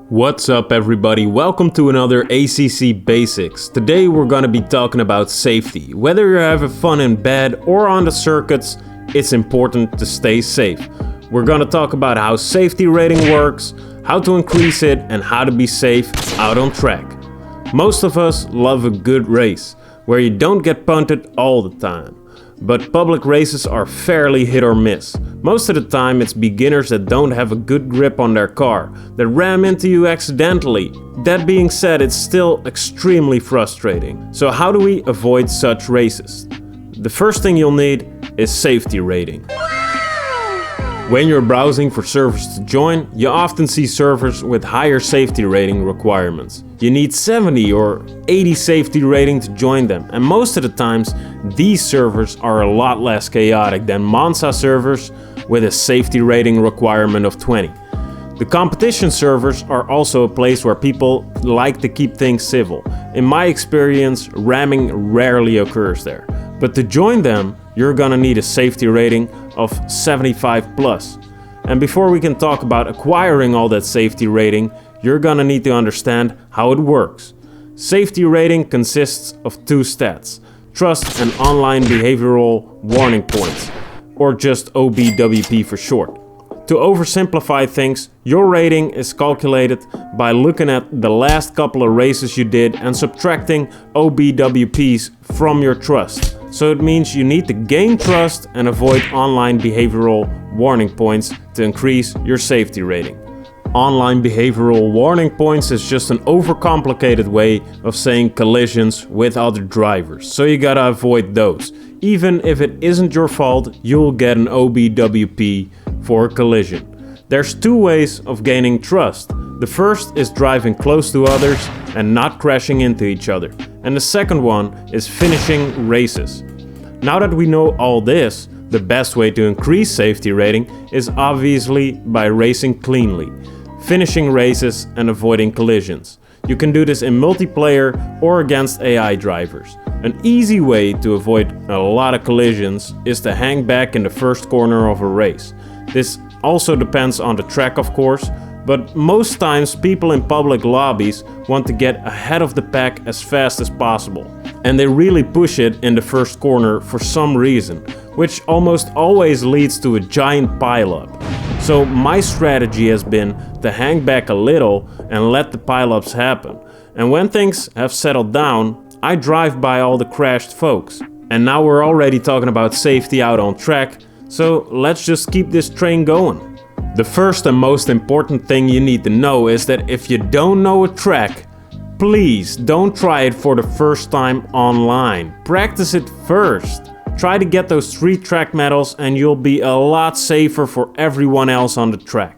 What's up everybody, welcome to another ACC Basics. Today we're gonna be talking about safety. Whether you're having fun in bed or on the circuits, it's important to stay safe. We're gonna talk about how safety rating works, how to increase it, and how to be safe out on track. Most of us love a good race, where you don't get punted all the time. But public races are fairly hit or miss. Most of the time it's beginners that don't have a good grip on their car, that ram into you accidentally. That being said, it's still extremely frustrating. So how do we avoid such races? The first thing you'll need is safety rating. When you're browsing for servers to join, you often see servers with higher safety rating requirements. You need 70 or 80 safety rating to join them, and most of the times these servers are a lot less chaotic than Monza servers with a safety rating requirement of 20. The competition servers are also a place where people like to keep things civil. In my experience, ramming rarely occurs there. But to join them, you're gonna need a safety rating of 75 plus. And before we can talk about acquiring all that safety rating, you're gonna need to understand how it works. Safety rating consists of two stats: trust and online behavioral warning points, or just OBWP for short. To oversimplify things, your rating is calculated by looking at the last couple of races you did and subtracting OBWPs from your trust. So it means you need to gain trust and avoid online behavioral warning points to increase your safety rating. Online behavioral warning points is just an overcomplicated way of saying collisions with other drivers, so you gotta avoid those. Even if it isn't your fault, you'll get an OBWP for a collision. There's two ways of gaining trust. The first is driving close to others and not crashing into each other. And the second one is finishing races. Now that we know all this, the best way to increase safety rating is obviously by racing cleanly, finishing races and avoiding collisions. You can do this in multiplayer or against AI drivers. An easy way to avoid a lot of collisions is to hang back in the first corner of a race. This also depends on the track, of course, but most times people in public lobbies want to get ahead of the pack as fast as possible. And they really push it in the first corner for some reason, which almost always leads to a giant pileup. So my strategy has been to hang back a little and let the pileups happen. And when things have settled down, I drive by all the crashed folks. And now we're already talking about safety out on track, so let's just keep this train going. The first and most important thing you need to know is that if you don't know a track, please don't try it for the first time online. Practice it first. Try to get those 3 track medals and you'll be a lot safer for everyone else on the track.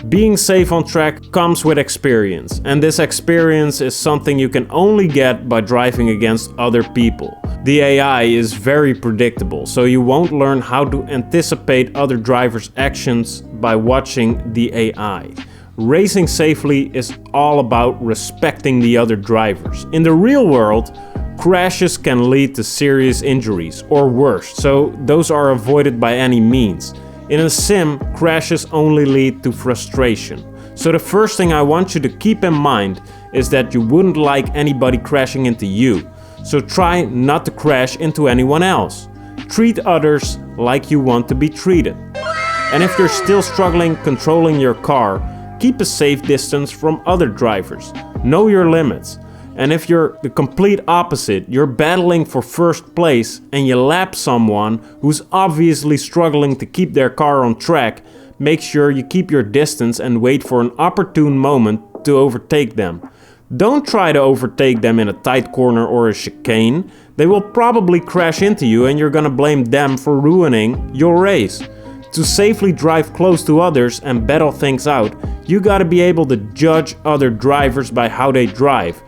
Being safe on track comes with experience, and this experience is something you can only get by driving against other people. The AI is very predictable, so you won't learn how to anticipate other drivers' actions by watching the AI. Racing safely is all about respecting the other drivers. In the real world, crashes can lead to serious injuries or worse, so those are avoided by any means. In a sim, crashes only lead to frustration. So the first thing I want you to keep in mind is that you wouldn't like anybody crashing into you. So try not to crash into anyone else. Treat others like you want to be treated. And if you're still struggling controlling your car, keep a safe distance from other drivers. Know your limits. And if you're the complete opposite, you're battling for first place and you lap someone who's obviously struggling to keep their car on track, make sure you keep your distance and wait for an opportune moment to overtake them. Don't try to overtake them in a tight corner or a chicane. They will probably crash into you and you're gonna blame them for ruining your race. To safely drive close to others and battle things out, you gotta be able to judge other drivers by how they drive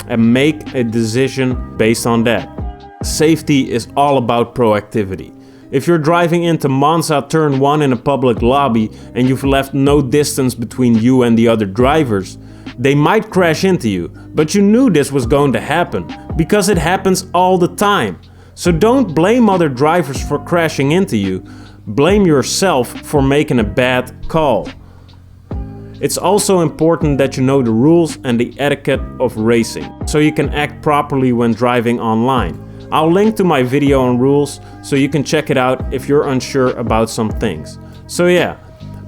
and make a decision based on that. Safety is all about proactivity. If you're driving into Monza turn 1 in a public lobby and you've left no distance between you and the other drivers, they might crash into you, but you knew this was going to happen, because it happens all the time. So don't blame other drivers for crashing into you, blame yourself for making a bad call. It's also important that you know the rules and the etiquette of racing, so you can act properly when driving online. I'll link to my video on rules so you can check it out if you're unsure about some things. So yeah,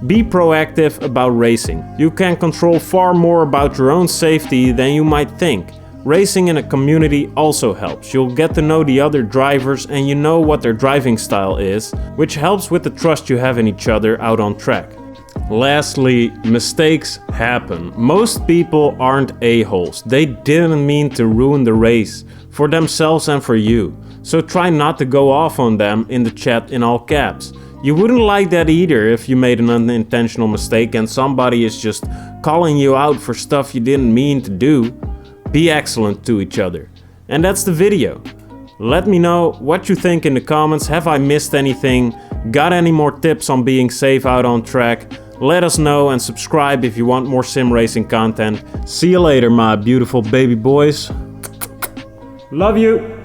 be proactive about racing. You can control far more about your own safety than you might think. Racing in a community also helps. You'll get to know the other drivers and you know what their driving style is, which helps with the trust you have in each other out on track. Lastly, mistakes happen. Most people aren't a-holes. They didn't mean to ruin the race for themselves and for you. So try not to go off on them in the chat in all caps. You wouldn't like that either if you made an unintentional mistake and somebody is just calling you out for stuff you didn't mean to do. Be excellent to each other. And that's the video. Let me know what you think in the comments. Have I missed anything? Got any more tips on being safe out on track? Let us know and subscribe if you want more sim racing content. See you later, my beautiful baby boys. Love you.